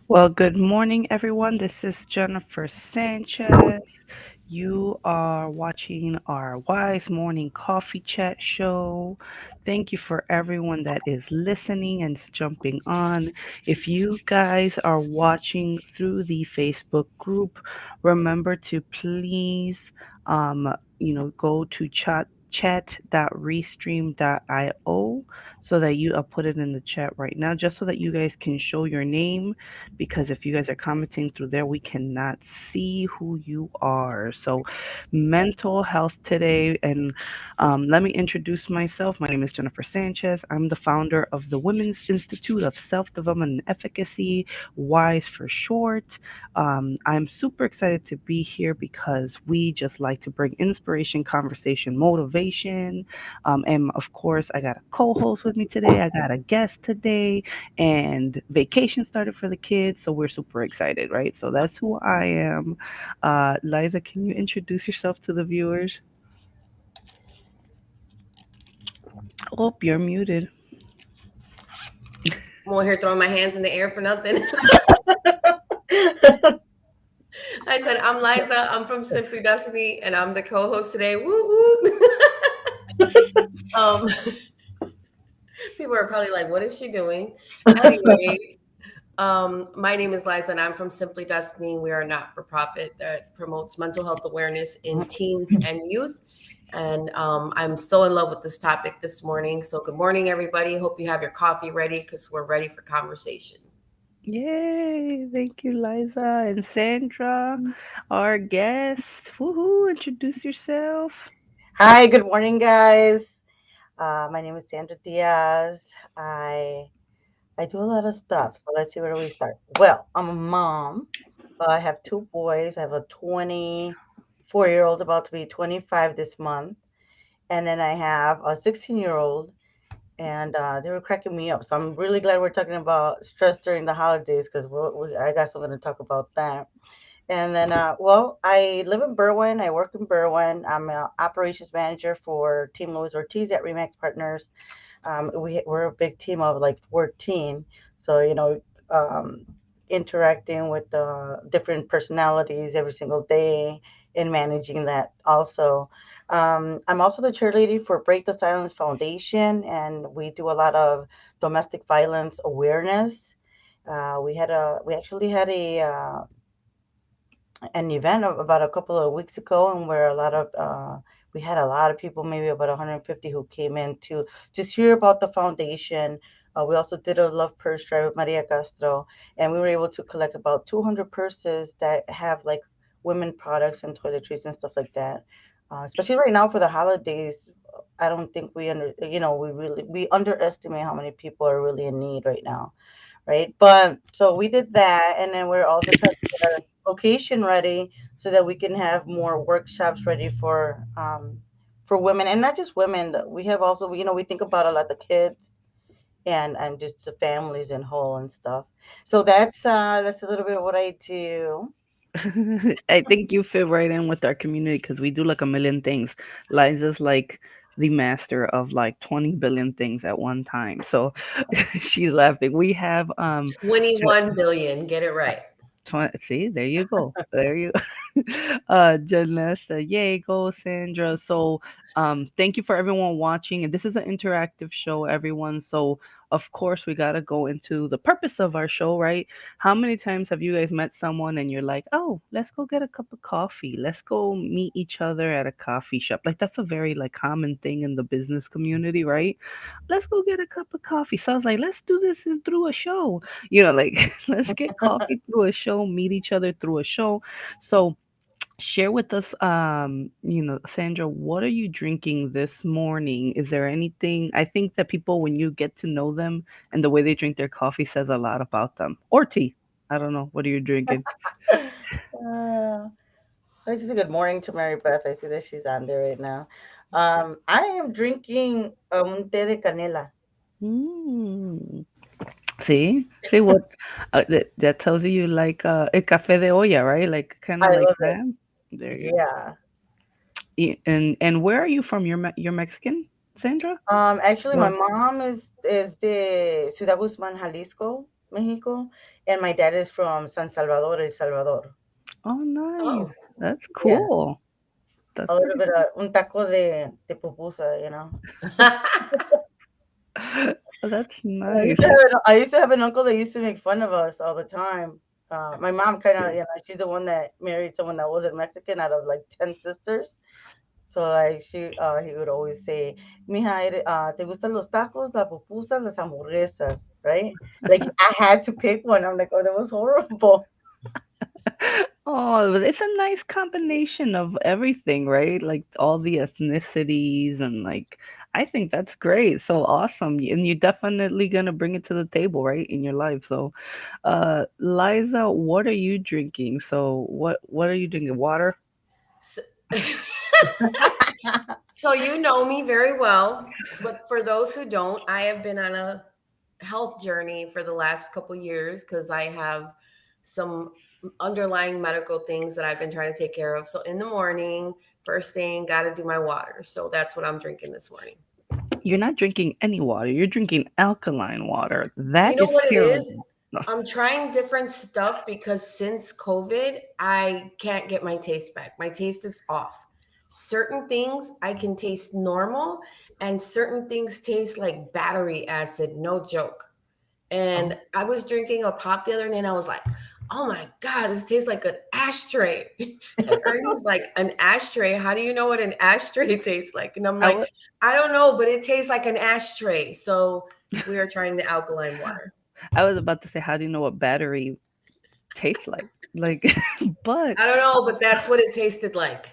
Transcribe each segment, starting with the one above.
Well, good morning, everyone. This is Jennifer Sanchez. You are watching our Wise Morning Coffee Chat show. Thank you for everyone that is listening and jumping on. If you guys are watching through the Facebook group, remember to please, go to chat.restream.io so that I'll put it in the chat right now, just so that you guys can show your name, because if you guys are commenting through there, we cannot see who you are. So, mental health today. And let me introduce myself. My name is Jennifer Sanchez. I'm the founder of the Women's Institute of Self Development and Efficacy, WISE for short. I'm super excited to be here because we just like to bring inspiration, conversation, motivation. And of course, I got a co host with me today, I got a guest today, and vacation started for the kids, so we're super excited, right? So that's who I am. Liza, can you introduce yourself to the viewers? Oh, you're muted. I'm on here throwing my hands in the air for nothing. I said, I'm Liza. I'm from Simply Destiny, and I'm the co-host today. Woo woo. um, People are probably like, "What is she doing?" Anyways, my name is Liza, and I'm from Simply Destiny. We are a not-for-profit that promotes mental health awareness in teens and youth. And I'm so in love with this topic this morning. So, good morning, everybody. Hope you have your coffee ready because we're ready for conversation. Yay! Thank you, Liza and Sandra, our guest. Woohoo! Introduce yourself. Hi, good morning, guys. My name is Sandra Diaz. I I do a lot of stuff. So let's see, where do we start? Well, I'm a mom. I have two boys. I have a 24-year-old about to be 25 this month, and then I have a 16-year-old. And they were cracking me up. So I'm really glad we're talking about stress during the holidays because I got something to talk about that. And then, I live in Berwyn. I work in Berwyn. I'm an operations manager for Team Louis Ortiz at Remax Partners. We're a big team of like 14. So, um, interacting with different personalities every single day and managing that also. I'm also the cheerleader for Break the Silence Foundation, and we do a lot of domestic violence awareness. We actually had an event of about a couple of weeks ago, and where we had a lot of people, maybe about 150, who came in to just hear about the foundation. We also did a love purse drive with Maria Castro, and we were able to collect about 200 purses that have like women products and toiletries and stuff like that. Especially right now for the holidays, I don't think we underestimate how many people are really in need right now, right? But so we did that, and then we're also trying to get our location ready so that we can have more workshops ready for women, and not just women. We have also, we think about a lot the kids and just the families in whole and stuff. So that's a little bit of what I do. I think you fit right in with our community because we do like a million things. Liza's like the master of like 20 billion things at one time. So she's laughing. We have 21 billion. Get it right. See, there you go. There you Janessa, yay, go Sandra. So thank you for everyone watching. And this is an interactive show, everyone. So of course we gotta go into the purpose of our show, right? How many times have you guys met someone and you're like, oh, let's go get a cup of coffee. Let's go meet each other at a coffee shop. Like that's a very like common thing in the business community, right? Let's go get a cup of coffee. So I was like, let's do this through a show. Like let's get coffee through a show, meet each other through a show. So share with us, Sandra, what are you drinking this morning? Is there anything? I think that people, when you get to know them and the way they drink their coffee says a lot about them. Or tea. I don't know. What are you drinking? Uh, like to say good morning to Mary Beth. I see that she's on there right now. I am drinking un té de canela. Mm. See what that tells you you like a café de olla, right? Like kind I of like love it. that. There you Yeah. And where are you from? You're Mexican, Sandra? Actually, my Or mom is de Ciudad Guzman, Jalisco, Mexico, and my dad is from San Salvador, El Salvador. oh, nice. Oh. That's Yeah, cool. That's a little pretty bit of un taco de pupusa, you know. That's I used nice. to have I used to have an uncle that used to make fun of us all the time. My mom kind of, she's the one that married someone that wasn't Mexican out of like 10 sisters. So like he would always say, "Mija, ¿te gustan los tacos, las pupusas, las hamburguesas?" Right? Like I had to pick one. I'm like, oh, that was horrible. Oh, but it's a nice combination of everything, right? Like all the ethnicities and like I think that's great. So awesome. And you're definitely gonna bring it to the table, right, in your life. So, Liza, what are you drinking? So what are you drinking? Water? So, so you know me very well, but for those who don't, I have been on a health journey for the last couple years because I have some underlying medical things that I've been trying to take care of. So in the morning, first thing, got to do my water. So that's what I'm drinking this morning. You're not drinking any water. You're drinking alkaline water. You That know is what it is? terrible. No. I'm trying different stuff because since COVID, I can't get my taste back. My taste is off. Certain things I can taste normal, and certain things taste like battery acid, no joke. And Oh, I was drinking a pop the other day and I was like, oh my God, this tastes like an ashtray. And Ernie's like, an ashtray? How do you know what an ashtray tastes like? And I'm I like, was I don't know, but it tastes like an ashtray. So we are trying the alkaline water. I was about to say, how do you know what battery tastes like? Like, but I don't know, but that's what it tasted like.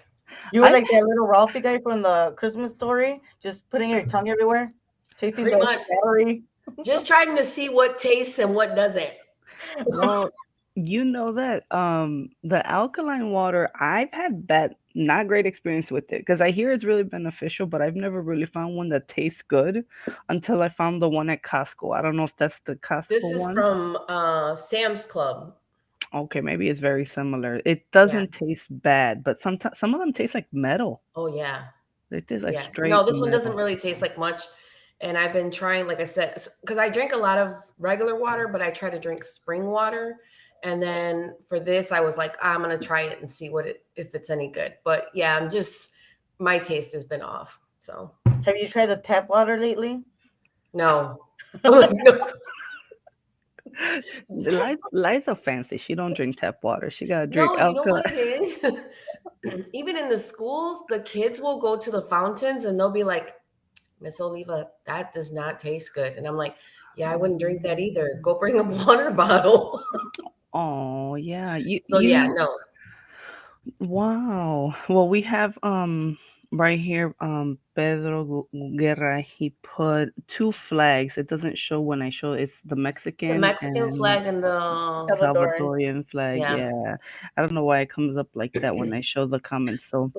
You were I like that little Ralphie guy from the Christmas story, just putting your tongue everywhere, tasting Pretty the much. battery. Just trying to see what tastes and what doesn't. well, you know that the alkaline water, I've had bad, not great experience with it because I hear it's really beneficial, but I've never really found one that tastes good until I found the one at Costco. I don't know if that's the This Costco is one. from Sam's Club. Okay, maybe it's very similar. It Yeah. doesn't taste bad, but sometimes some of them taste like metal. Oh, yeah. They taste like Yeah. No, straight this one doesn't metal. really taste like much. And I've been trying, like I said, because I drink a lot of regular water, but I try to drink spring water. And then for this, I was like, I'm gonna try it and see if it's any good. But yeah, my taste has been off. So Have you tried the tap water lately? no. I'm like, no. Liza fancy. She don't drink tap water. She gotta drink No, you know alkaline. what it is? Even in the schools, the kids will go to the fountains and they'll be like, Miss Oliva, that does not taste good. And I'm like, yeah, I wouldn't drink that either. Go bring a water bottle. Oh yeah, So you yeah, know. no. Wow. Well, we have right here Pedro Guerra. He put two flags. It doesn't show when I show it's the The Mexican Mexican and flag and the Salvadoran. Salvadorian flag. yeah. Yeah. I don't know why it comes up like that when I show the comments. So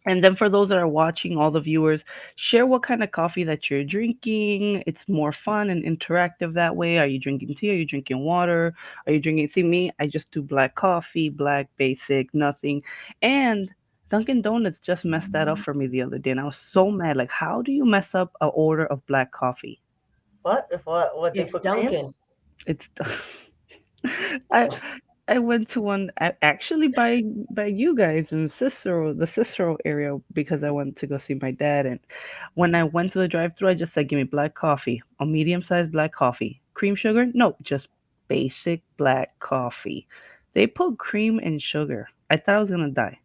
And then for those that are watching, all the viewers, share what kind of coffee that you're drinking. It's more fun and interactive that way. Are you drinking tea? Are you drinking water? Are you drinking? See me, I just do black coffee, black basic, nothing. And Dunkin' Donuts just messed that up for me the other day, and I was so mad. Like, how do you mess up a order of black coffee? What? What they It's put cream? Dunkin'. It's I I went to one actually by you guys in Cicero, the Cicero area, because I went to go see my dad. And when I went to the drive-through, I just said, "Give me black coffee, a medium-sized black coffee, cream sugar? No, just basic black coffee." They put cream and sugar. I thought I was gonna die.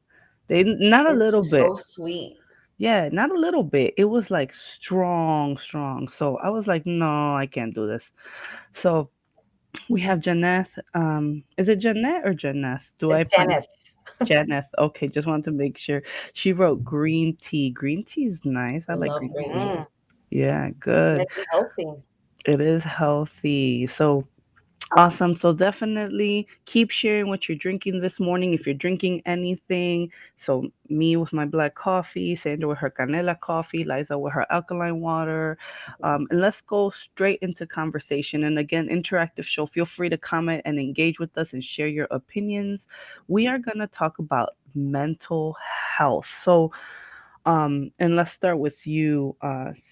They not a little It's bit. so sweet. Yeah, not a little bit. It was like strong, strong. So I was like, no, I can't do this. So we have Janeth. Is it Janeth or Janeth? Do I It's pronounce Janet. Janeth? Okay, just wanted to make sure. She wrote green tea. Green tea is nice. I I like love green green tea. Mm, tea. Yeah, good. make it healthy. It is healthy. So awesome. So definitely keep sharing what you're drinking this morning if you're drinking anything. So me with my black coffee, Sandra with her canela coffee, Liza with her alkaline water. And let's go straight into conversation. And again, interactive show. Feel free to comment and engage with us and share your opinions. We are going to talk about mental health. So and let's start with you,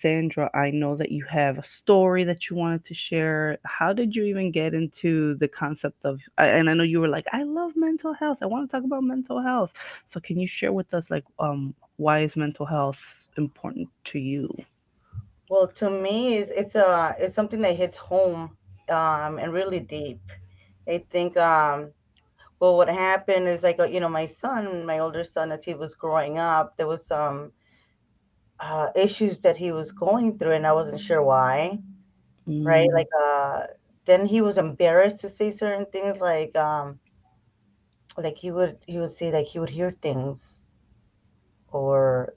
Sandra. I know that you have a story that you wanted to share. How did you even get into the concept of, and I know you were like, I love mental health. I want to talk about mental health. So can you share with us, like, why is mental health important to you? Well, to me, it's something that hits home, and really deep. I think, well, what happened is like, my son, my older son, as he was growing up, there was some issues that he was going through, and I wasn't sure why. Right, Mm, then he was embarrassed to say certain things, like he would say, like, he would hear things, or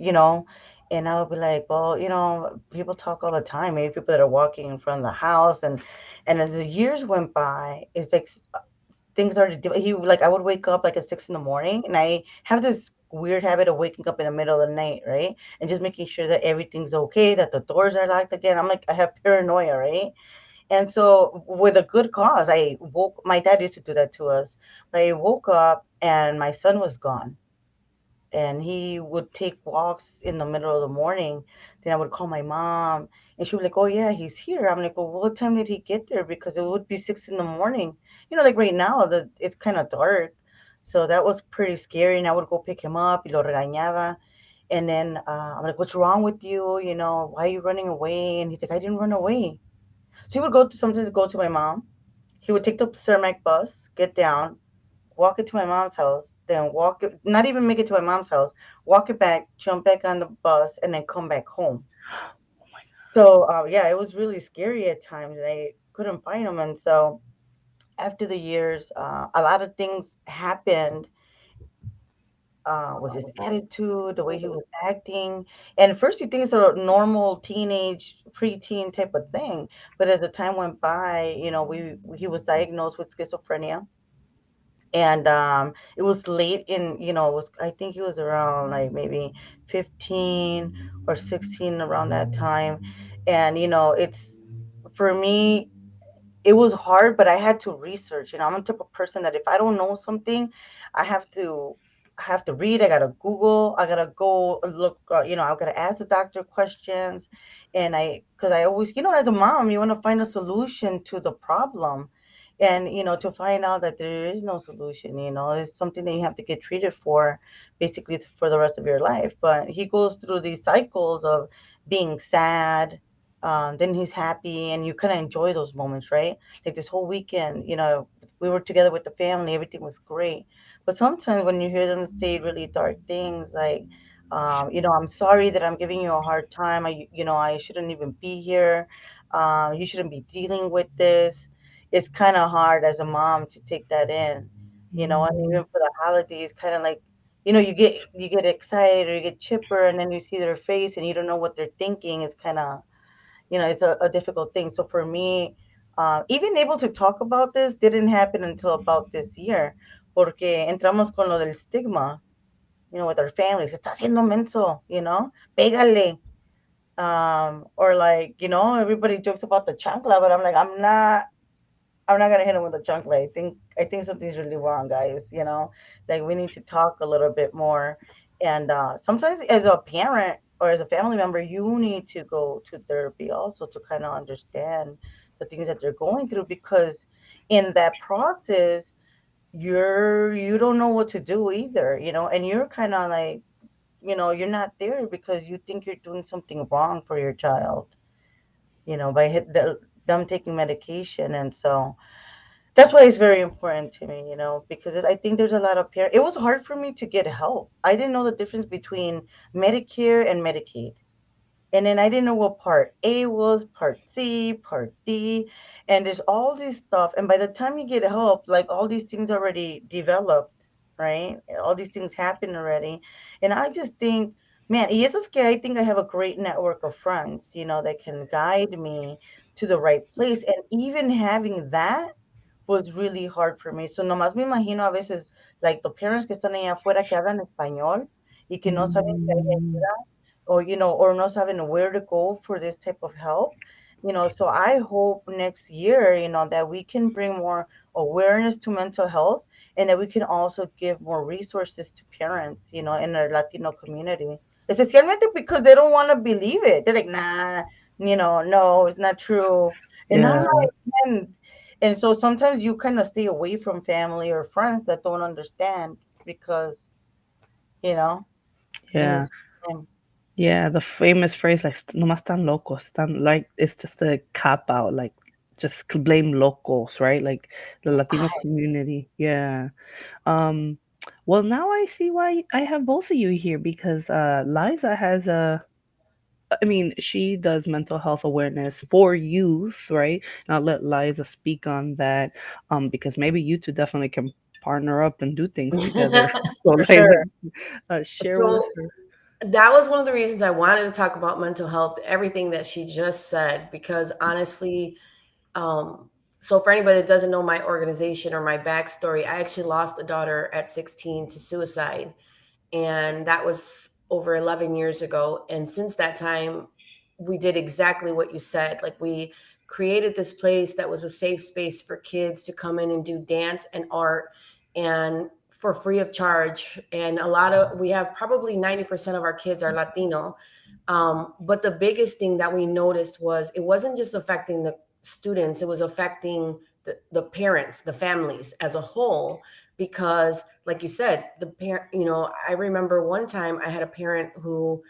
and I would be like, well, people talk all the time, maybe people that are walking in front of the house. And as the years went by, it's like things started to do. He like I would wake up like at 6 in the morning, and I have this weird habit of waking up in the middle of the night, right? And just making sure that everything's okay, that the doors are locked again. I'm like, I have paranoia, right? And so, with a good cause, I woke. My dad used to do that to us. But I woke up and my son was gone, and he would take walks in the middle of the morning. Then I would call my mom, and she was like, "Oh yeah, he's here." I'm like, "Well, what time did he get there?" Because it would be 6 in the morning. Like right now, it's kind of dark, so that was pretty scary. And I would go pick him up, y lo regañaba, and then I'm like, "What's wrong with you? Why are you running away?" And he's like, "I didn't run away." So he would go to my mom. He would take the Cermak bus, get down, walk it to my mom's house, then walk it, not even make it to my mom's house, walk it back, jump back on the bus, and then come back home. So, yeah, it was really scary at times. And I couldn't find him. And so, after the years, a lot of things happened, with his attitude, the way he was acting. And at first, you think it's a normal teenage, preteen type of thing. But as the time went by, he was diagnosed with schizophrenia. And it was late in, it was, I think he was around like maybe 15 or 16, around that time. And it's, for me, it was hard, but I had to research. I'm the type of person that if I don't know something, I have to I have to read. I gotta Google. I gotta go look. I gotta ask the doctor questions, and because I always, as a mom, you want to find a solution to the problem, and to find out that there is no solution. It's something that you have to get treated for, basically for the rest of your life. But he goes through these cycles of being sad, then he's happy, and you kind of enjoy those moments, right? Like this whole weekend, we were together with the family, everything was great. But sometimes when you hear them say really dark things, like, I'm sorry that I'm giving you a hard time. I shouldn't even be here. You shouldn't be dealing with this. It's kind of hard as a mom to take that in, and mm, even for the holidays, kind of like, you get excited or you get chipper, and then you see their face and you don't know what they're thinking. It's kind of, it's a difficult thing. So for me, even able to talk about this didn't happen until about this year, porque entramos con lo del stigma. with our families. Está haciendo menso, pégale. Or like, everybody jokes about the chancla, but I'm like, I'm not gonna hit him with a chancla. I think something's really wrong, guys. Like we need to talk a little bit more. And sometimes as a parent or as a family member, you need to go to therapy also to kind of understand the things that they're going through, because in that process, you don't know what to do either, and you're kind of like, you're not there because you think you're doing something wrong for your child, by them taking medication. And so that's why it's very important to me, because I think there's a lot of parents. It was hard for me to get help. I didn't know the difference between Medicare and Medicaid. And then I didn't know what part A was, part C, part D, and there's all this stuff. And by the time you get help, like all these things already developed, right? All these things happen already. And I just think, man, y eso es que I think I have a great network of friends, that can guide me to the right place. And even having that was really hard for me. So nomás me imagino a veces, like the parents que están allá afuera que hablan español y que no saben que hay Mm, ayuda, or not having where to go for this type of help. So I hope next year, that we can bring more awareness to mental health, and that we can also give more resources to parents, in our Latino community, especialmente because they don't want to believe it. They're like, nah, no, it's not true. And I'm yeah, like, man. And so sometimes you kind of stay away from family or friends that don't understand because, you know, in yeah, this time. yeah. The famous phrase like "nomás tan locos," tan like it's just a cop out, like just blame locals, right? Like the Latino I, community. Yeah. Um. Well, now I see why I have both of you here because Liza has a I mean, she does mental health awareness for youth, right? And I'll let Liza speak on that, because maybe you two definitely can partner up and do things together. So, for Liza, sure. share with So her. that was one of the reasons I wanted to talk about mental health, everything that she just said, because honestly, um, so for anybody that doesn't know my organization or my backstory, I actually lost a daughter at 16 to suicide. And that was over 11 years ago. And since that time, we did exactly what you said. Like we created this place that was a safe space for kids to come in and do dance and art and for free of charge. And we have probably 90% of our kids are Latino. But the biggest thing that we noticed was it wasn't just affecting the students, it was affecting the parents, the families as a whole, because like you said, the parent, I remember one time I had a parent who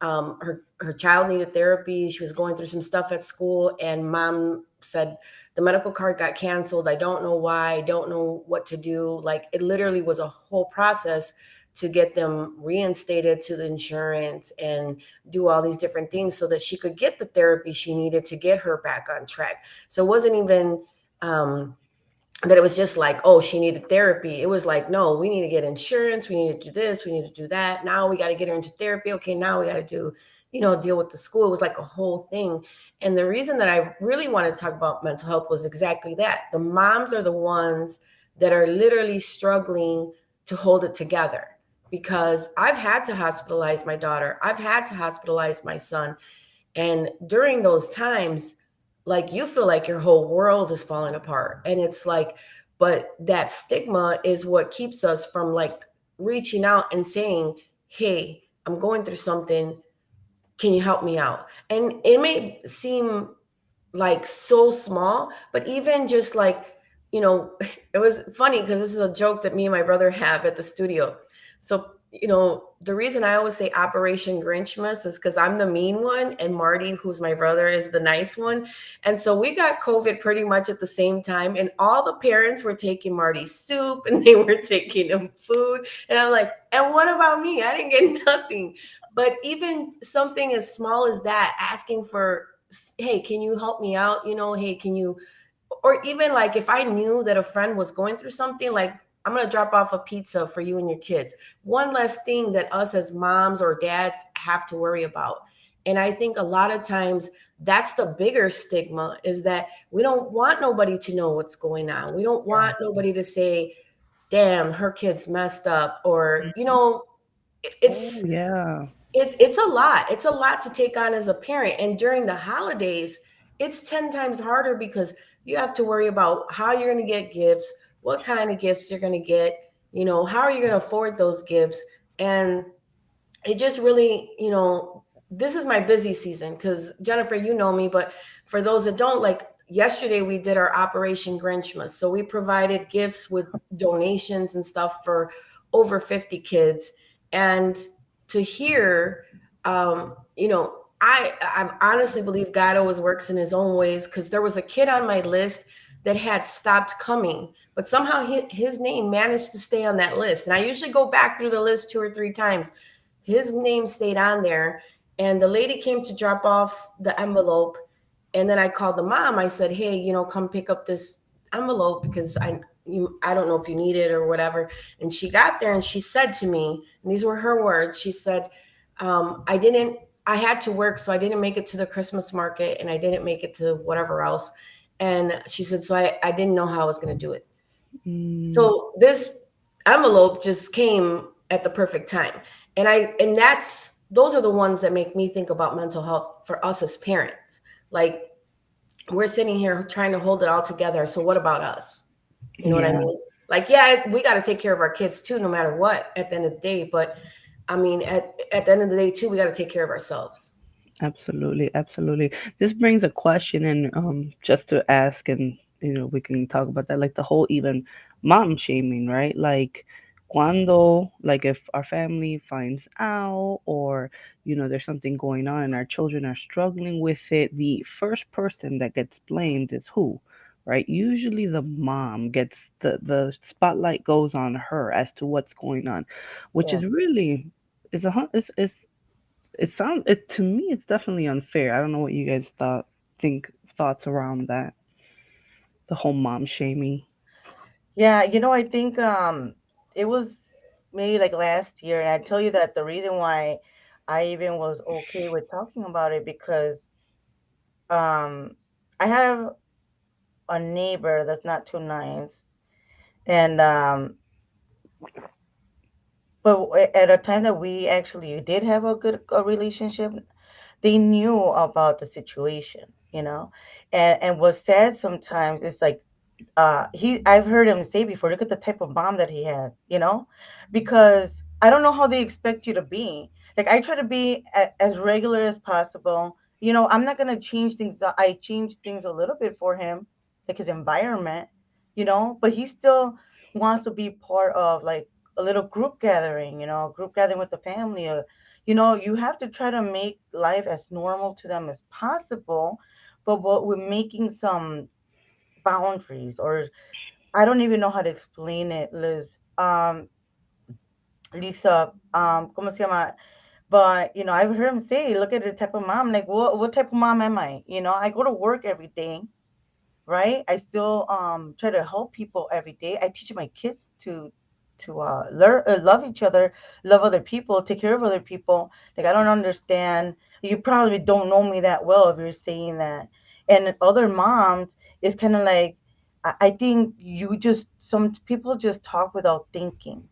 her child needed therapy. She was going through some stuff at school, and mom said the medical card got canceled. I don't know why. I don't know what to do. Like it literally was a whole process to get them reinstated to the insurance and do all these different things so that she could get the therapy she needed to get her back on track. So it wasn't even um, that it was just like, oh, she needed therapy. It was like, no, we need to get insurance. We need to do this. We need to do that. Now we got to get her into therapy. Okay, now we got to do, deal with the school. It was like a whole thing. And the reason that I really wanted to talk about mental health was exactly that. The moms are the ones that are literally struggling to hold it together, because I've had to hospitalize my daughter. I've had to hospitalize my son. And during those times, like you feel like your whole world is falling apart. And it's like, but that stigma is what keeps us from like reaching out and saying, hey, I'm going through something. Can you help me out? And it may seem like so small, but even just like, it was funny because this is a joke that me and my brother have at the studio. So, the reason I always say Operation Grinchmas is because I'm the mean one and Marty, who's my brother, is the nice one. And so we got COVID pretty much at the same time, and all the parents were taking Marty's soup and they were taking him food. And I'm like, and what about me? I didn't get nothing. But even something as small as that, asking for, hey, can you help me out? Hey, can you, or even like if I knew that a friend was going through something, like I'm going to drop off a pizza for you and your kids. One less thing that us as moms or dads have to worry about. And I think a lot of times that's the bigger stigma, is that we don't want nobody to know what's going on. We don't Yeah. want nobody to say, damn, her kid's messed up, or, Oh it's yeah. it's a lot. It's a lot to take on as a parent. And during the holidays, it's 10 times harder because you have to worry about how you're going to get gifts, what kind of gifts you're going to get, how are you going to afford those gifts? And it just really, this is my busy season because Jennifer, you know me, but for those that don't, like yesterday, we did our Operation Grinchmas. So we provided gifts with donations and stuff for over 50 kids. And to hear, I honestly believe God always works in his own ways because there was a kid on my list that had stopped coming, but somehow his name managed to stay on that list. And I usually go back through the list 2 or 3 times. His name stayed on there, and the lady came to drop off the envelope, and then I called the mom. I said, hey, come pick up this envelope because I don't know if you need it or whatever. And she got there and she said to me, and these were her words, she said, I had to work, so I didn't make it to the Christmas market and I didn't make it to whatever else. And she said, so I didn't know how I was going to do it. Mm, So this envelope just came at the perfect time. And that's those are the ones that make me think about mental health for us as parents. Like, we're sitting here trying to hold it all together. So what about us? You know what I yeah. mean? Like, yeah, we got to take care of our kids too, no matter what, at the end of the day. But I mean, at the end of the day too, we got to take care of ourselves. Absolutely, absolutely. This brings a question, and just to ask, and we can talk about that, like the whole even mom shaming, right? Like, cuando, like if our family finds out, or there's something going on, and our children are struggling with it, the first person that gets blamed is who, right? Usually the mom gets the spotlight goes on her as to what's going on, which Yeah. is really it to me it's definitely unfair. I don't know what you guys think thoughts around that. The whole mom shaming. Yeah, I think it was maybe like last year, and I tell you that the reason why I even was okay with talking about it because um I have a neighbor that's not too nice, and but at a time that we actually did have a relationship, they knew about the situation, and what's sad sometimes is like I've heard him say before, look at the type of mom that he has, because I don't know how they expect you to be. Like, I try to be as regular as possible. I'm not gonna change things. I change things a little bit for him, like his environment, but he still wants to be part of like a little group gathering, group gathering with the family. Or, you have to try to make life as normal to them as possible, but what we're making some boundaries, or I don't even know how to explain it, Liz. Lisa, ¿cómo se llama? But I've heard him say, "Look at the type of mom. Like, what type of mom am I? I go to work every day, right? I still try to help people every day. I teach my kids to learn, love each other, love other people, take care of other people. Like, I don't understand. You probably don't know me that well if you're saying that. And other moms is kind of like, I think some people just talk without thinking.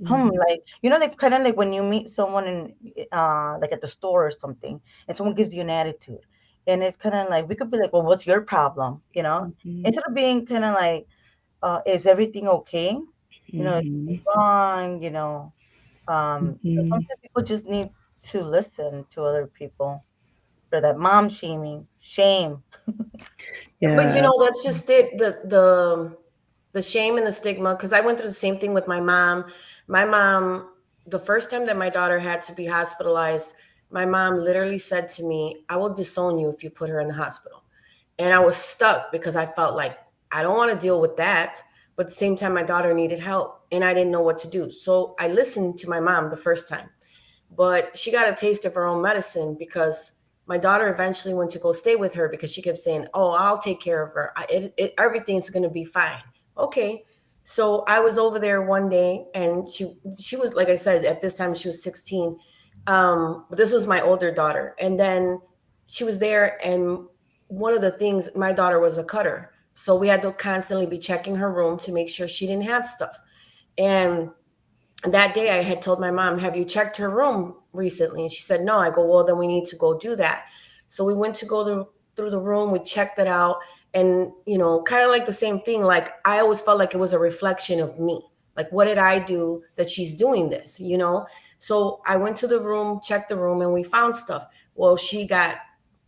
Hmm. Like, like kind of like when you meet someone in like at the store or something, and someone gives you an attitude, and it's kind of like we could be like, well, what's your problem? Hmm. Instead of being kind of like, is everything okay? Is Hmm. something wrong? Hmm. Sometimes people just need to listen to other people for that mom shaming, shame. But Yeah. that's just it. The shame and the stigma, because I went through the same thing with my mom. My mom, the first time that my daughter had to be hospitalized, my mom literally said to me, I will disown you if you put her in the hospital. And I was stuck because I felt like I don't want to deal with that. But at the same time, my daughter needed help and I didn't know what to do. So I listened to my mom the first time, but she got a taste of her own medicine because my daughter eventually went to go stay with her because she kept saying, "Oh, I'll take care of her. Everything's going to be fine." Okay. So I was over there one day, and she was, like I said, at this time she was 16. But this was my older daughter, and then she was there, and one of the things, my daughter was a cutter, so we had to constantly be checking her room to make sure she didn't have stuff. And that day I had told my mom, "Have you checked her room recently?" And she said, "No." I go, "Well, then we need to go do that." So we went to go through the room, we checked it out. And, kind of like the same thing. Like, I always felt like it was a reflection of me. Like, what did I do that she's doing this? So I went to the room, checked the room, and we found stuff. Well, she got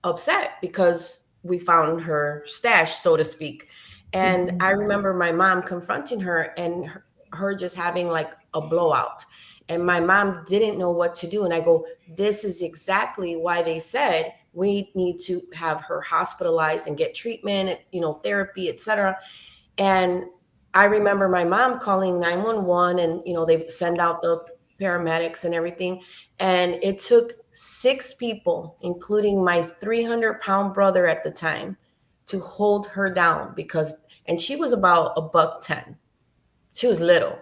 upset because we found her stash, so to speak. And Mhm. I remember my mom confronting her, and her just having like a blowout. And my mom didn't know what to do. And I go, "This is exactly why they said we need to have her hospitalized and get treatment, therapy, etc." And I remember my mom calling 911, and they send out the paramedics and everything. And it took six people, including my 300-pound brother at the time, to hold her down. And she was about a buck 10. She was little.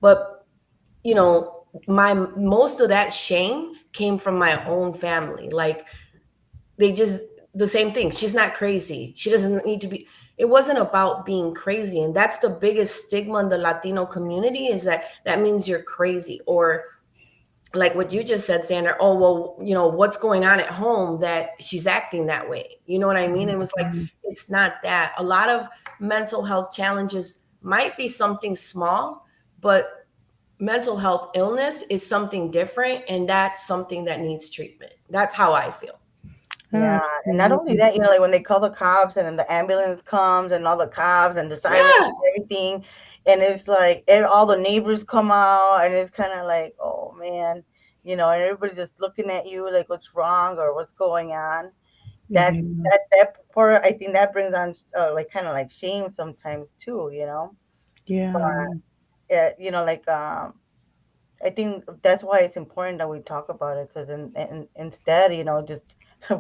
But, you know, my most of that shame came from my own family. Like, they just, the same thing. She's not crazy. She doesn't need to be. It wasn't about being crazy. And that's the biggest stigma in the Latino community, is that means you're crazy. Or like what you just said, Sandra, "Oh, well, what's going on at home that she's acting that way?" You know what I mean? And it was like, Mhm. it's not that. A lot of mental health challenges might be something small, but mental health illness is something different, and that's something that needs treatment. That's how I feel. Yeah, and not only Absolutely. that, like when they call the cops and then the ambulance comes and all the cops and the sirens Yeah. and everything, and it's like all the neighbors come out, and it's kind of like, oh man, and everybody's just looking at you like what's wrong or what's going on. That Mhm. that part, I think that brings on like kind of like shame sometimes too. Yeah. But like I think that's why it's important that we talk about it because instead, just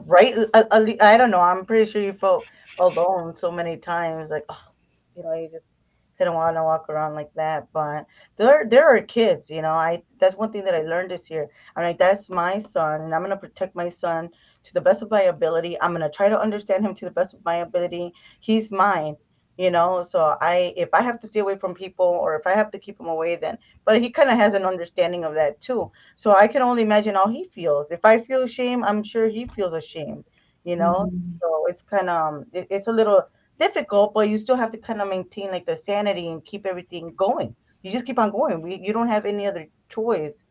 right. I don't know. I'm pretty sure you felt alone so many times. Like, oh, you just didn't want to walk around like that. But there are kids. I that's one thing that I learned this year. I'm like, that's my son, and I'm gonna protect my son to the best of my ability. I'm gonna try to understand him to the best of my ability. He's mine. So if I have to stay away from people or if I have to keep him away, then but he kind of has an understanding of that too. So I can only imagine how he feels. If I feel shame, I'm sure he feels ashamed, you know? Mhm. So it's kind of, it's a little difficult, but you still have to kind of maintain like the sanity and keep everything going. You just keep on going. You don't have any other choice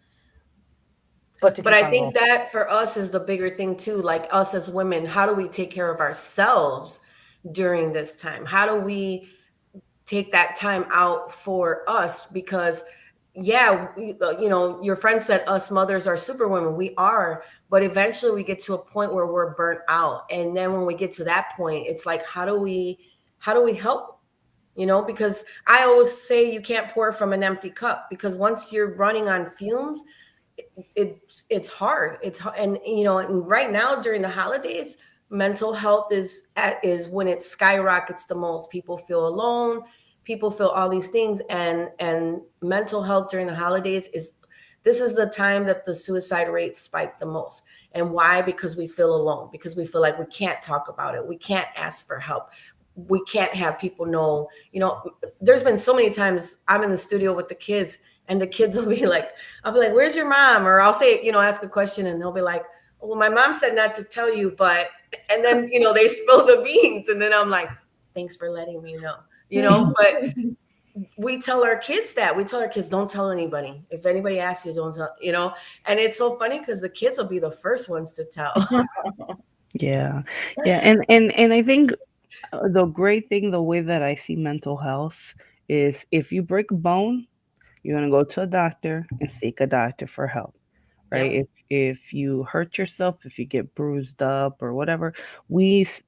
but to But keep I on going. think that for us is the bigger thing too. Like, us as women, how do we take care of ourselves during this time? How do we take that time out for us? Because yeah, your friend said us mothers are superwomen. We are, but eventually we get to a point where we're burnt out. And then when we get to that point, it's like, how do we help? Because I always say you can't pour from an empty cup, because once you're running on fumes, it's hard. And and right now during the holidays, mental health is when it skyrockets the most. People feel alone, people feel all these things. And mental health during the holidays is this is the time that the suicide rates spike the most. And why? Because we feel alone, because we feel like we can't talk about it, we can't ask for help, we can't have people know. There's been so many times I'm in the studio with the kids, and the kids will be like, I'll be like, "Where's your mom?" Or I'll say, ask a question, and they'll be like, "Well, my mom said not to tell you, but," and then, they spill the beans. And then I'm like, "Thanks for letting me know." But we tell our kids that. We tell our kids, don't tell anybody. If anybody asks you, don't tell. And it's so funny because the kids will be the first ones to tell. Yeah. Yeah. And I think the great thing, the way that I see mental health is if you break a bone, you're gonna go to a doctor and seek a doctor for help, right? Yep. If you hurt yourself, if you get bruised up or whatever,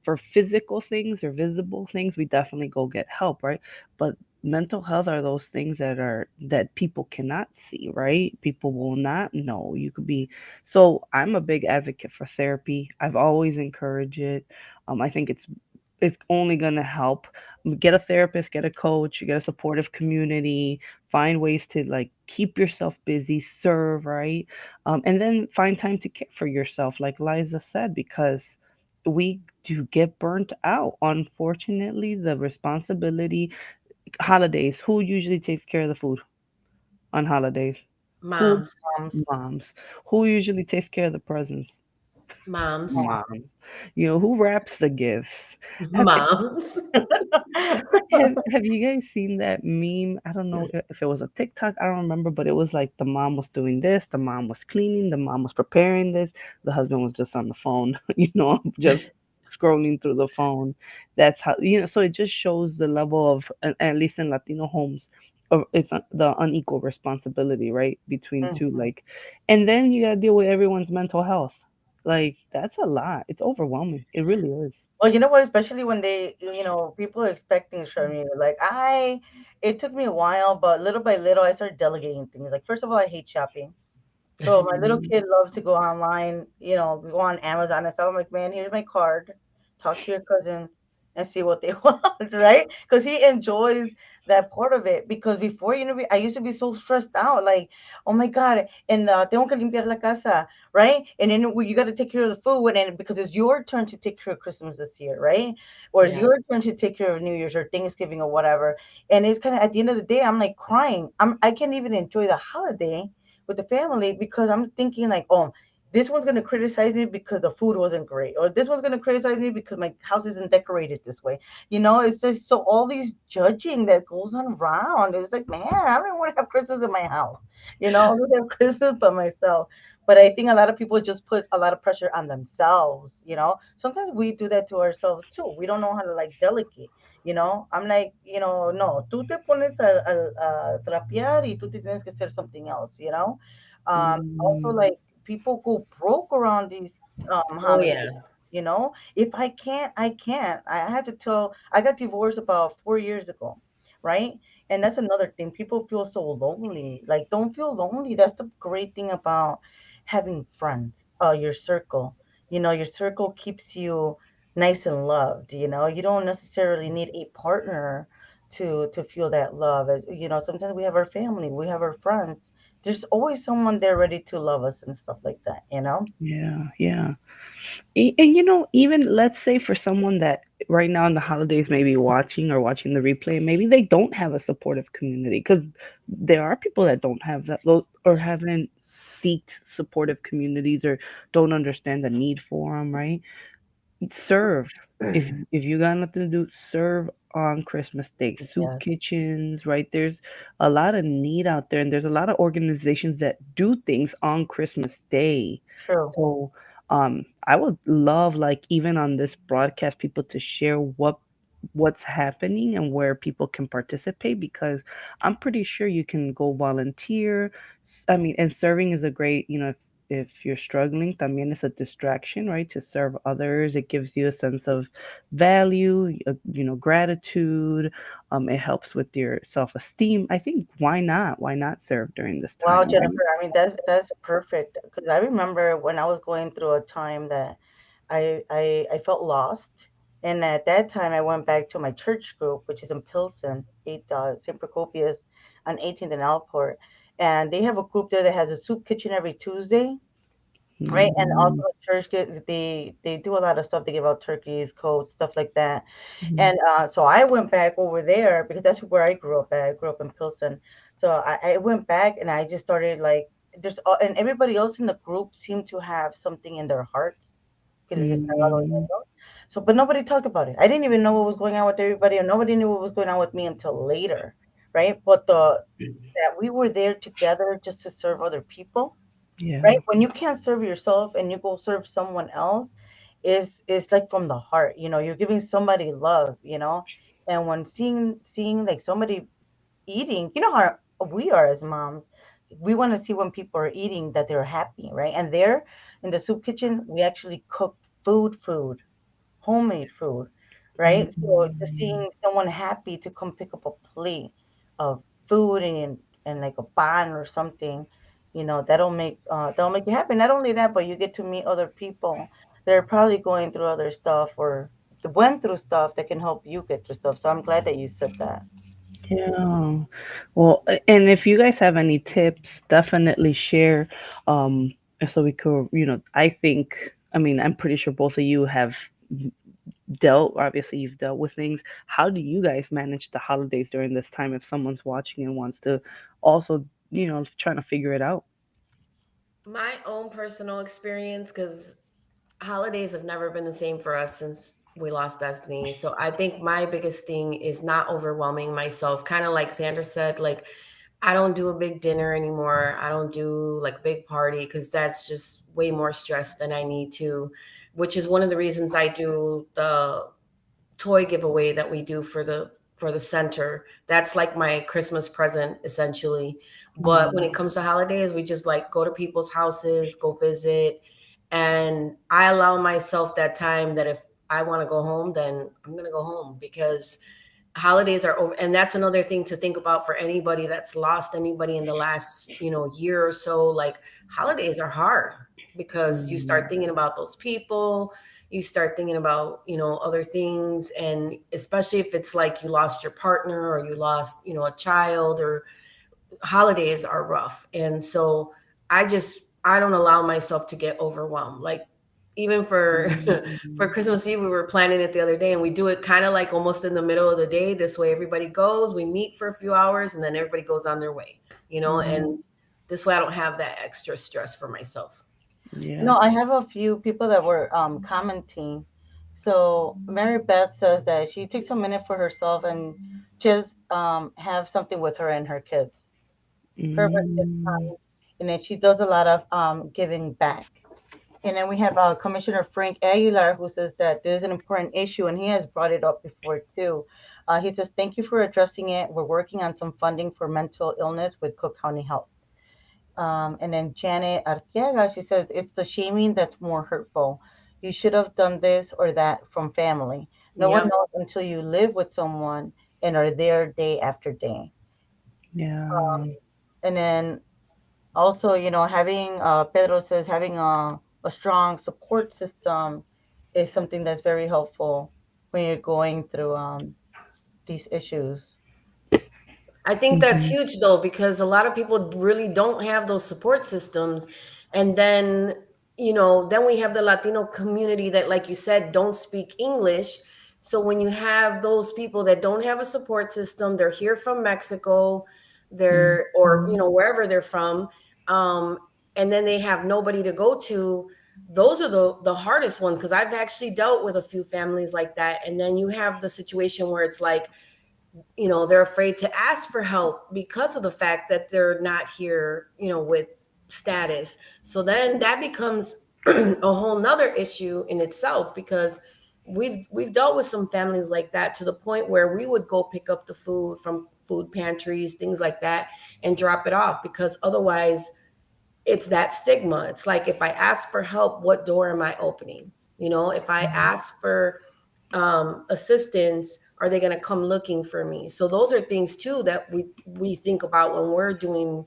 for physical things or visible things, we definitely go get help, right? But mental health are those things that people cannot see, right? People will not know. You could be so I'm a big advocate for therapy. I've always encouraged it. I think it's only going to help. Get a therapist, get a coach, get a supportive community, find ways to like keep yourself busy, serve, right? And then find time to care for yourself, like Liza said, because we do get burnt out. Unfortunately, the responsibility, holidays, who usually takes care of the food? on holidays? Who? Moms. Moms. Who usually takes care of the presents? Moms. Mom. Mom. You know, who wraps the gifts? Have, Moms. have you guys seen that meme? I don't know if it was a TikTok, I don't remember, but it was like the mom was doing this, the mom was cleaning, the mom was preparing this, the husband was just on the phone, just scrolling through the phone. That's how, so it just shows the level of, at least in Latino homes, of the unequal responsibility, right? Between two, Mhm. like, and then you gotta deal with everyone's mental health. Like, that's a lot. It's overwhelming. It really is. Well, you know what? Especially when people are expecting shit from you. It took me a while, but little by little, I started delegating things. Like, first of all, I hate shopping. So my little Mm, kid loves to go online, go on Amazon and stuff. I'm like, man, here's my card. Talk to your cousins and see what they want, right? Because he enjoys that part of it. Because before, I used to be so stressed out, like, oh my God, and tengo que limpiar la casa, right? And then you got to take care of the food, and then because it's your turn to take care of Christmas this year, right? Or it's Yeah. your turn to take care of New Year's or Thanksgiving or whatever. And it's kind of at the end of the day, I'm like crying. I can't even enjoy the holiday with the family because I'm thinking like, oh, this one's gonna criticize me because the food wasn't great, or this one's gonna criticize me because my house isn't decorated this way. It's just so all these judging that goes on around. It's like, man, I don't even want to have Christmas in my house. I want to have Christmas by myself. But I think a lot of people just put a lot of pressure on themselves. Sometimes we do that to ourselves too. We don't know how to like delegate. I'm like, no, tú te pones a trapear y tú te tienes que hacer something else. Also, mm, like, people go broke around these Oh holidays. yeah. If I can't, I can't. I had to tell. I got divorced about 4 years ago, right? And that's another thing. People feel so lonely. Like, don't feel lonely. That's the great thing about having friends. Your circle. Your circle keeps you nice and loved. You don't necessarily need a partner to feel that love. As sometimes we have our family, we have our friends. There's always someone there ready to love us and stuff like that. yeah, yeah. And even let's say for someone that right now in the holidays may be watching or watching the replay, maybe they don't have a supportive community because there are people that don't have that or haven't seeked supportive communities or don't understand the need for them, right? Serve. If you got nothing to do, serve on Christmas Day. Soup Yeah, kitchens, right? There's a lot of need out there, and there's a lot of organizations that do things on Christmas Day. true. So, I would love, like, even on this broadcast, people to share what's happening and where people can participate because I'm pretty sure you can go volunteer. I mean, and serving is a great, if you're struggling, también is a distraction, right? To serve others, it gives you a sense of value, gratitude. It helps with your self-esteem. I think why not? Why not serve during this Wow, time, right? Jennifer, I mean that's perfect because I remember when I was going through a time that I felt lost, and at that time I went back to my church group, which is in Pilsen, St. Procopius, on 18th and Alport, and they have a group there that has a soup kitchen every Tuesday, right? And also Mm-hmm. the church they do a lot of stuff. They give out turkeys, coats, stuff like that. Mm-hmm. And so I went back over there because that's where I grew up at. I grew up in Pilsen. So I went back and I just started like and everybody else in the group seemed to have something in their hearts. Que les estaba Mm-hmm. doliendo. So, but nobody talked about it. I didn't even know what was going on with everybody, and nobody knew what was going on with me until later, right? But the that we were there together just to serve other people, right? Yeah. When you can't serve yourself and you go serve someone else, is like from the heart. You're giving somebody love. And when seeing like somebody eating, how we are as moms, we want to see when people are eating that they're happy, right? And there in the soup kitchen, we actually cook food, homemade food, right? So just Mm-hmm. seeing someone happy to come pick up a plate of food and like a pan or something, that'll make you happy. Not only that, but you get to meet other people that are probably going through other stuff or that went through stuff that can help you get through stuff. So I'm glad that you said that. Yeah. Well, and if you guys have any tips, definitely share. Um, so we could, I think, I mean, I'm pretty sure both of you have obviously you've dealt with things. How do you guys manage the holidays during this time if someone's watching and wants to also trying to figure it out. My own personal experience, because holidays have never been the same for us since we lost Destiny. So I think my biggest thing is not overwhelming myself. Kind of like Sandra said, like I don't do a big dinner anymore. I don't do like a big party because that's just way more stress than I need to, which is one of the reasons I do the toy giveaway that we do for the center. That's like my Christmas present essentially. But when it Mm, comes to holidays, we just like go to people's houses, go visit, and I allow myself that time that if I want to go home, then I'm going to go home because holidays are over. And that's another thing to think about for anybody that's lost anybody in the last, year or so. Like holidays are hard because you mm, start thinking about those people, you start thinking about, other things. And especially if it's like you lost your partner or you lost, a child, or holidays are rough. And so I don't allow myself to get overwhelmed. Like even for for mm, Christmas Eve, we were planning it the other day, and we do it kind of like almost in the middle of the day. This way everybody goes, we meet for a few hours, and then everybody goes on their way, mm, and this way I don't have that extra stress for myself. You yeah. know, I have a few people that were commenting. So Mary Beth says that she takes a minute for herself and just have something with her and her kids. Perfect Mm, time. And then she does a lot of giving back. And then we have Commissioner Frank Aguilar, who says that this is an important issue, and he has brought it up before too. He says, "Thank you for addressing it. We're working on some funding for mental illness with Cook County Health." And then Janet Arteaga, she says, "It's the shaming that's more hurtful. You should have done this or that from family. No one Yep. knows until you live with someone and are there day after day." yeah. And then also, having Pedro says having a strong support system is something that's very helpful when you're going through these issues. I think that's Hmm. huge though, because a lot of people really don't have those support systems. And then, then we have the Latino community that, like you said, don't speak English. So when you have those people that don't have a support system, they're here from Mexico, they're, or, Hmm. wherever they're from, um, and then they have nobody to go to. Those are the hardest ones because I've actually dealt with a few families like that. And then you have the situation where it's like, they're afraid to ask for help because of the fact that they're not here, with status. So then that becomes a whole nother issue in itself because we've dealt with some families like that to the point where we would go pick up the food from food pantries, things like that, and drop it off because otherwise it's that stigma. It's like if I ask for help, what door am I opening? If I ask for assistance, are they going to come looking for me? So those are things too that we think about when we're doing,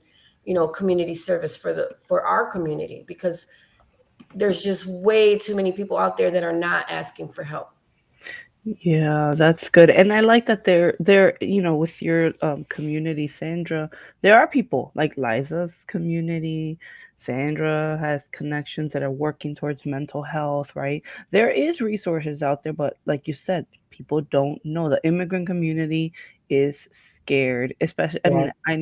community service for our community because there's just way too many people out there that are not asking for help. Yeah, that's good. And I like that with your community, Sandra, there are people like Liza's community. Sandra has connections that are working towards mental health, right? There is resources out there, but like you said, people don't know. The immigrant community is scared, especially, I mean, Yes. I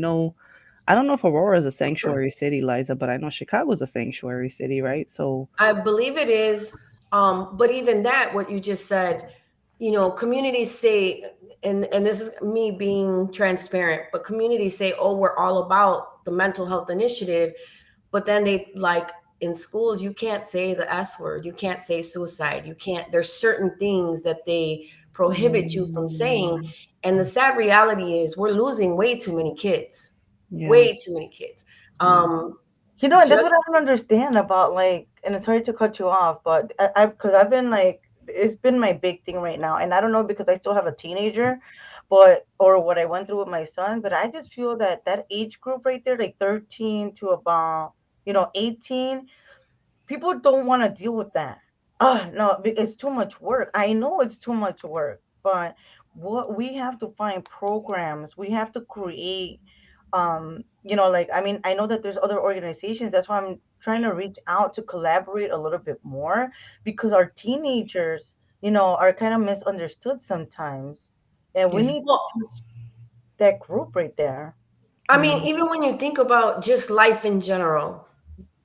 don't know if Aurora is a sanctuary city, Liza, but I know Chicago's a sanctuary city, right? So, I believe it is. But even that, what you just said, communities say, and this is me being transparent, but communities say, oh, we're all about the mental health initiative. But then they like in schools, you can't say the S word, you can't say suicide, you can't, there's certain things that they prohibit you from saying. mm, And the sad reality is we're losing way too many kids, yeah, way too many kids. yeah. Um, And that's what just I don't understand about like, and it's hard to cut you off, but because I've been like, it's been my big thing right now, and I don't know because I still have a teenager, but or what I went through with my son, but I just feel that that age group right there, like 13 to about 18, people don't want to deal with that. Oh no, it's too much work. I know it's too much work, but what we have to find programs, we have to create like I mean, I know that there's other organizations. That's why I'm trying to reach out to collaborate a little bit more because our teenagers, are kind of misunderstood sometimes. And we Yeah. need to well, teach that group right there. I mean, Mm, even when you think about just life in general,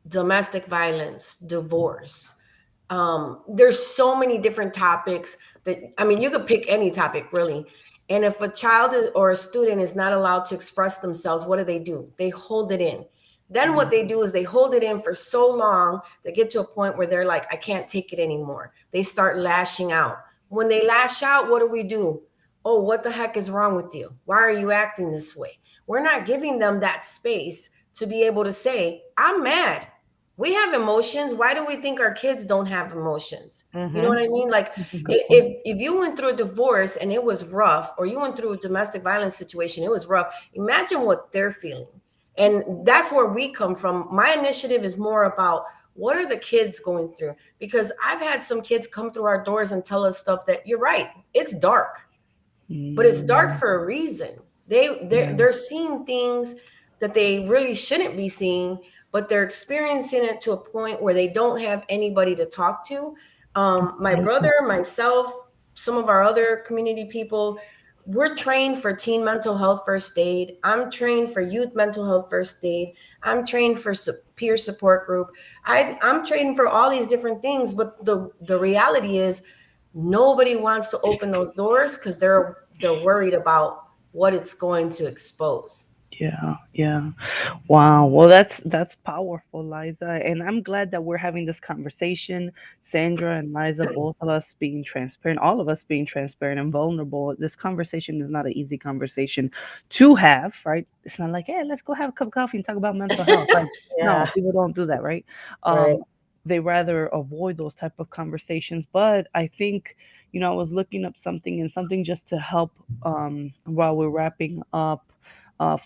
domestic violence, divorce, there's so many different topics that, I mean, you could pick any topic really. And if a child or a student is not allowed to express themselves, what do? They hold it in. Then what mm, they do is they hold it in for so long, they get to a point where they're like, I can't take it anymore. They start lashing out. When they lash out, what do? Oh, what the heck is wrong with you? Why are you acting this way? We're not giving them that space to be able to say, I'm mad. We have emotions. Why do we think our kids don't have emotions? You know what Mm-hmm. I mean? Like, good point. if you went through a divorce and it was rough, or you went through a domestic violence situation, it was rough. Imagine what they're feeling. And that's where we come from. My initiative is more about what are the kids going through? Because I've had some kids come through our doors and tell us stuff that you're right, it's dark, but it's dark Mm, for a reason. They're seeing things that they really shouldn't be seeing, but they're experiencing it to a point where they don't have anybody to talk to. My yeah. brother, myself, some of our other community people, we're trained for teen mental health first aid. I'm trained for youth mental health first aid. I'm trained for peer support group. I'm trained for all these different things, but the reality is nobody wants to open those doors because they're worried about what it's going to expose. Yeah, yeah. Wow. Well, that's powerful, Liza. And I'm glad that we're having this conversation. Sandra and Liza, both of us being transparent, all of us being transparent and vulnerable. This conversation is not an easy conversation to have, right? It's not like, hey, let's go have a cup of coffee and talk about mental health. Like, no, Yeah. people don't do that, right? Right. They rather avoid those type of conversations. But I think, I was looking up something and something just to help while we're wrapping up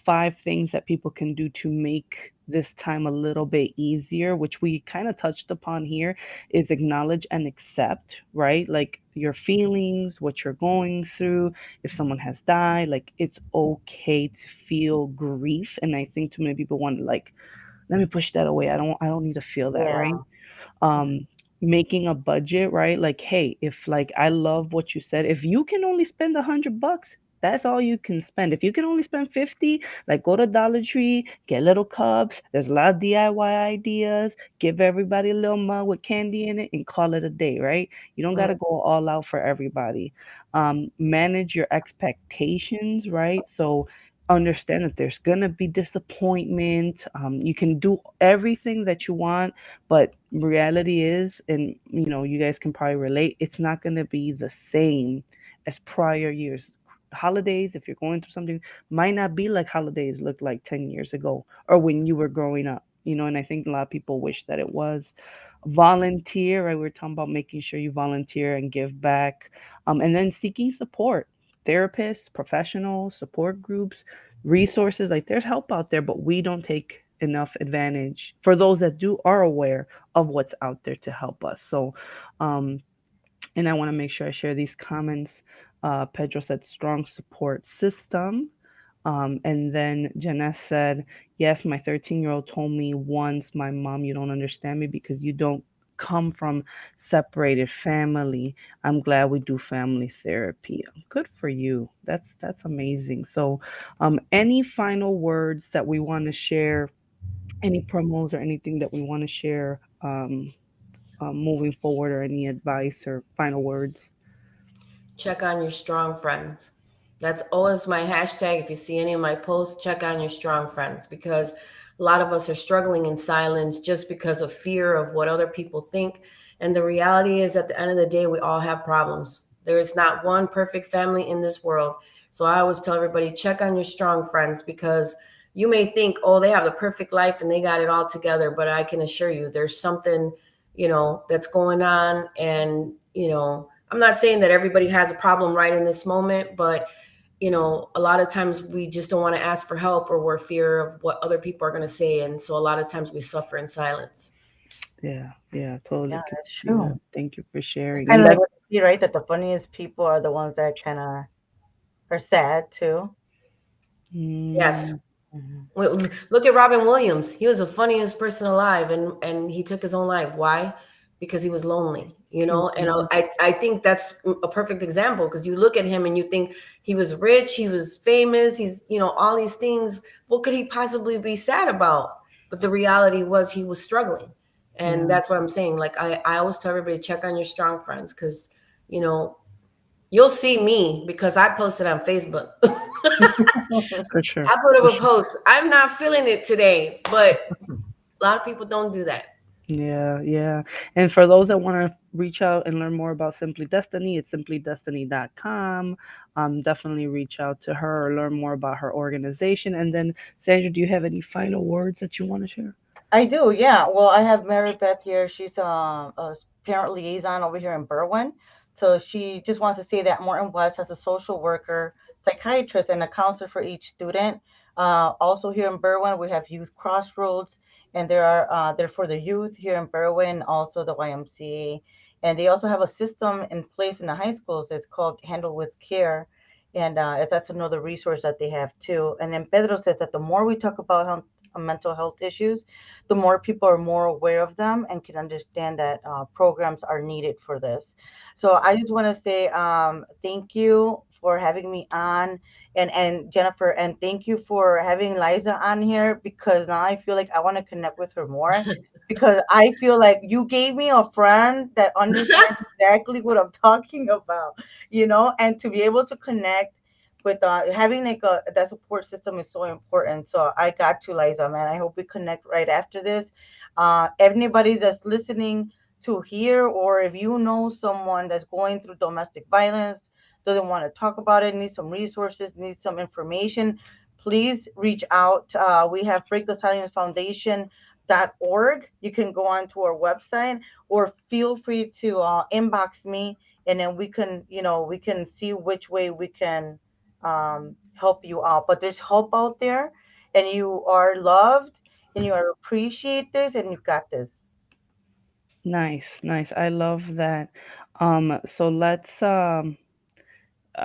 5 things that people can do to make this time a little bit easier, which we kind of touched upon here, is acknowledge and accept, right? Like your feelings, what you're going through. If someone has died, like it's okay to feel grief. And I think too many people want to like, let me push that away. I don't need to feel that, right? Yeah. um Making a budget, right? Like, hey, if like I love what you said, if you can only spend $100, that's all you can spend. If you can only spend 50, like go to Dollar Tree, get little cups. There's a lot of DIY ideas. Give everybody a little mug with candy in it and call it a day, right? You don't got Mm. to go all out for everybody. Manage your expectations, right? So understand that there's gonna be disappointment. You can do everything that you want, but reality is, and you guys can probably relate, it's not going to be the same as prior years. Holidays, if you're going through something, might not be like holidays looked like 10 years ago or when you were growing up, and I think a lot of people wish that it was. Volunteer, right? We're talking about making sure you volunteer and give back. And then seeking support, therapists, professionals, support groups, resources. Like there's help out there, but we don't take enough advantage for those that do are aware of what's out there to help us. So, um, and I want to make sure I share these comments. Pedro said strong support system. And then Janice said, yes, my 13-year-old told me once, my mom, you don't understand me because you don't come from separated family. I'm glad we do family therapy. Good for you. That's amazing. So, any final words that we want to share, any promos or anything that we want to share moving forward, or any advice or final words? Check on your strong friends. That's always my hashtag. If you see any of my posts, check on your strong friends, because a lot of us are struggling in silence just because of fear of what other people think. And the reality is, at the end of the day, we all have problems. There is not one perfect family in this world. So I always tell everybody, check on your strong friends, because you may think, oh, they have the perfect life and they got it all together. But I can assure you there's something, that's going on. And, I'm not saying that everybody has a problem right in this moment, but a lot of times we just don't want to ask for help, or we're fear of what other people are going to say. And so a lot of times we suffer in silence. Yeah, yeah, totally Yeah, can that's see that. true. Thank you for It's sharing. kind And of like that, what you see, right? That the funniest people are the ones that kind of are sad too. Yes. mm, Hmm. Look at Robin Williams. He was the funniest person alive, and he took his own life. Why? because he was lonely, you know. And Mhm. I think that's a perfect example, because you look at him and you think he was rich, he was famous, he's, you know, all these things. What could he possibly be sad about? But the reality was he was struggling. And Yeah, that's what I'm saying. Like, I always tell everybody, check on your strong friends, because, you know, you'll see me because I posted on Facebook. for sure, I put for up a sure. post. I'm not feeling it today, but a lot of people don't do that. Yeah, yeah. And for those that want to reach out and learn more about Simply Destiny, it's simplydestiny.com. Definitely reach out to her or learn more about her organization. And then, Sandra, do you have any final words that you want to share? I do, yeah. Well, I have Mary Beth here. She's a parent liaison over here in Berwyn. So she just wants to say that Morton West has a social worker, psychiatrist, and a counselor for each student. Also here in Berwyn, we have Youth Crossroads, and they're for the youth here in Berwyn, also the YMCA, and they also have a system in place in the high schools. It's called Handle with Care, and that's another resource that they have too. And then Pedro says that the more we talk about mental health issues, the more people are more aware of them and can understand that programs are needed for this. So I just want to say thank you for having me on, and Jennifer, and thank you for having Liza on here, because now I feel like I want to connect with her more, because I feel like you gave me a friend that understands exactly what I'm talking about, and to be able to connect with having like that support system is so important. So I got to, Liza, man. I hope we connect right after this. Anybody that's listening to here, or if you know someone that's going through domestic violence, doesn't want to talk about it, needs some resources, needs some information, please reach out. We have Break the Silence Foundation.org. You can go on to our website, or feel free to inbox me, and then we can see which way we can help you out. But there's help out there, and you are loved, and you are appreciate this, and you got this. Nice, nice. I love that. So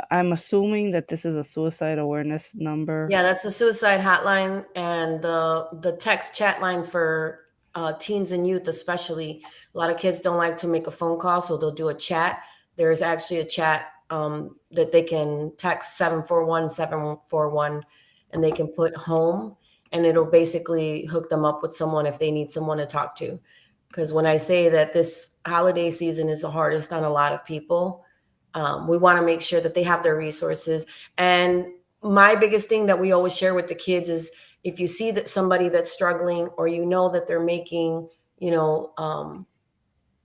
I'm assuming that this is a suicide awareness number. Yeah, that's the suicide hotline, and the text chat line for teens and youth, especially. A lot of kids don't like to make a phone call, so they'll do a chat. There's actually a chat that they can text 741-741, and they can put home, and it'll basically hook them up with someone if they need someone to talk to. Because when I say that this holiday season is the hardest on a lot of people, we want to make sure that they have their resources. And my biggest thing that we always share with the kids is, if you see that somebody that's struggling, or you know that they're making, you know,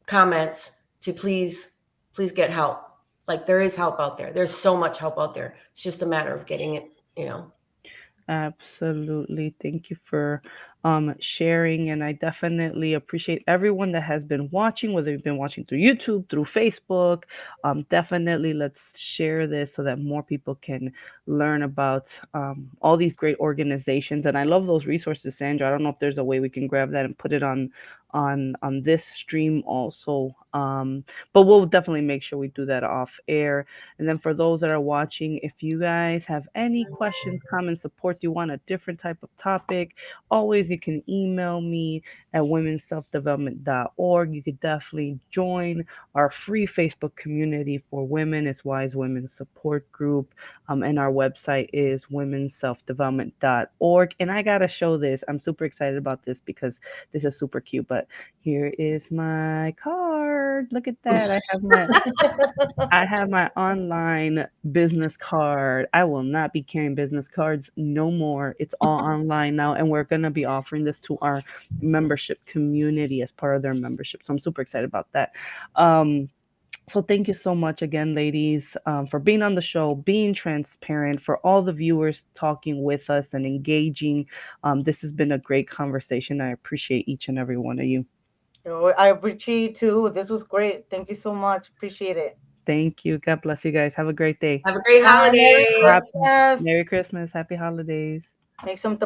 comments, to please get help. Like, there is help out there. There's so much help out there. It's just a matter of getting it, you know. Absolutely. Thank you for sharing. And I definitely appreciate everyone that has been watching, whether you've been watching through YouTube, through Facebook. Definitely let's share this so that more people can learn about all these great organizations. And I love those resources, Sandra. I don't know if there's a way we can grab that and put it on this stream also. But we'll definitely make sure we do that off air. And then for those that are watching, if you guys have any questions, comments, support, you want a different type of topic, always you can email me at womensselfdevelopment.org. You could definitely join our free Facebook community for women. It's Wise Women Support Group. And our website is womensselfdevelopment.org. And I got to show this. I'm super excited about this because this is super cute. But here is my card. Look at that. I have my online business card. I will not be carrying business cards no more. It's all online now, and we're going to be offering this to our membership community as part of their membership. So I'm super excited about that. Um, so thank you so much again, ladies, for being on the show, being transparent, for all the viewers talking with us and engaging. This has been a great conversation. I appreciate each and every one of you. I appreciate you too. This was great. Thank you so much. Appreciate it. Thank you. God bless you guys. Have a great day. Have a great Bye. Merry holiday. Happy Christmas. Merry Christmas. Happy holidays. Make some